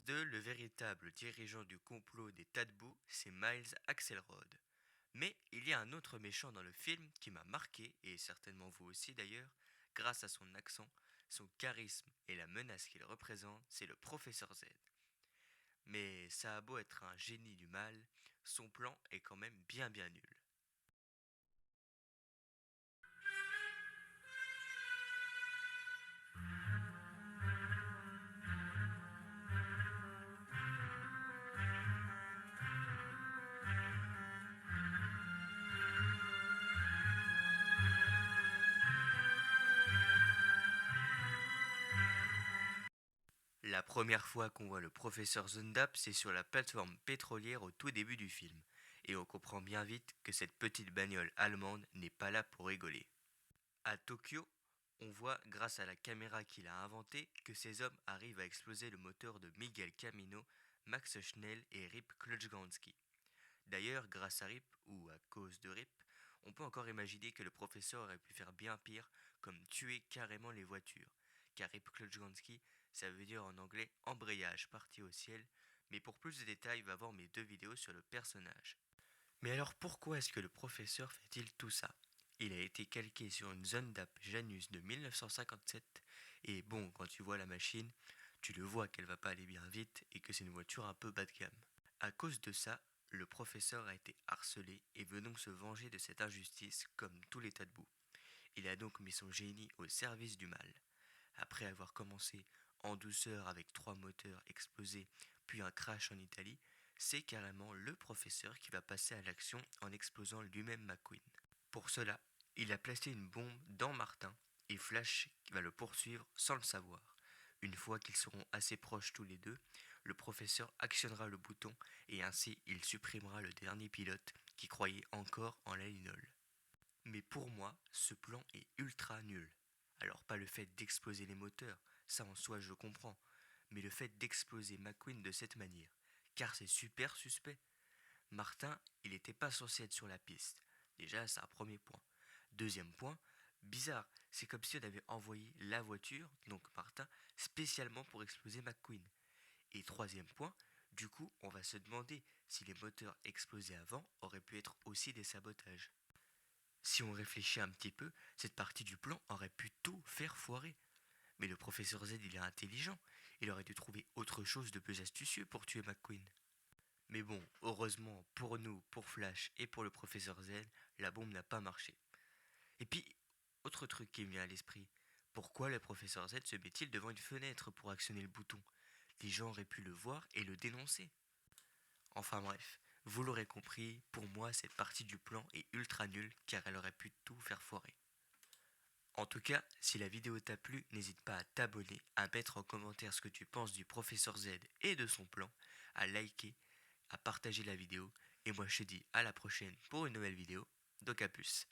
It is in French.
Le véritable dirigeant du complot des Tadbou, c'est Miles Axelrod. Mais il y a un autre méchant dans le film qui m'a marqué, et certainement vous aussi d'ailleurs, grâce à son accent, son charisme et la menace qu'il représente, c'est le professeur Z. Mais ça a beau être un génie du mal, son plan est quand même bien nul. La première fois qu'on voit le professeur Zundap, c'est sur la plateforme pétrolière au tout début du film, et on comprend bien vite que cette petite bagnole allemande n'est pas là pour rigoler. À Tokyo, on voit, grâce à la caméra qu'il a inventée, que ces hommes arrivent à exploser le moteur de Miguel Camino, Max Schnell et Rip Klutschganski. D'ailleurs, grâce à Rip, ou à cause de Rip, on peut encore imaginer que le professeur aurait pu faire bien pire, comme tuer carrément les voitures. Car Rip Klutschganski, ça veut dire en anglais embrayage parti au ciel, mais pour plus de détails, va voir mes deux vidéos sur le personnage. Mais alors pourquoi est-ce que le professeur fait-il tout ça? Il a été calqué sur une Zundap Janus de 1957, et bon, quand tu vois la machine, tu le vois qu'elle va pas aller bien vite et que c'est une voiture un peu bas de gamme. À cause de ça, le professeur a été harcelé et veut donc se venger de cette injustice comme tous les tas de boue. Il a donc mis son génie au service du mal. Après avoir commencé en douceur avec 3 moteurs explosés puis un crash en Italie, c'est carrément le professeur qui va passer à l'action en explosant lui-même McQueen. Pour cela, il a placé une bombe dans Martin et Flash va le poursuivre sans le savoir. Une fois qu'ils seront assez proches tous les deux, le professeur actionnera le bouton et ainsi il supprimera le dernier pilote qui croyait encore en la linole. Mais pour moi, ce plan est ultra nul. Alors pas le fait d'exploser les moteurs, ça en soi je comprends, mais le fait d'exploser McQueen de cette manière, car c'est super suspect. Martin, il n'était pas censé être sur la piste. Déjà, c'est un premier point. Deuxième point, bizarre, c'est comme si on avait envoyé la voiture, donc Martin, spécialement pour exploser McQueen. Et troisième point, du coup, on va se demander si les moteurs explosés avant auraient pu être aussi des sabotages. Si on réfléchit un petit peu, cette partie du plan aurait pu tout faire foirer. Mais le professeur Z, il est intelligent. Il aurait dû trouver autre chose de plus astucieux pour tuer McQueen. Mais bon, heureusement pour nous, pour Flash et pour le professeur Z, la bombe n'a pas marché. Et puis, autre truc qui me vient à l'esprit, pourquoi le professeur Z se met-il devant une fenêtre pour actionner le bouton? Les gens auraient pu le voir et le dénoncer. Enfin bref, vous l'aurez compris, pour moi cette partie du plan est ultra nulle car elle aurait pu tout faire foirer. En tout cas, si la vidéo t'a plu, n'hésite pas à t'abonner, à mettre en commentaire ce que tu penses du professeur Z et de son plan, à liker, à partager la vidéo, et moi je te dis à la prochaine pour une nouvelle vidéo, donc à plus.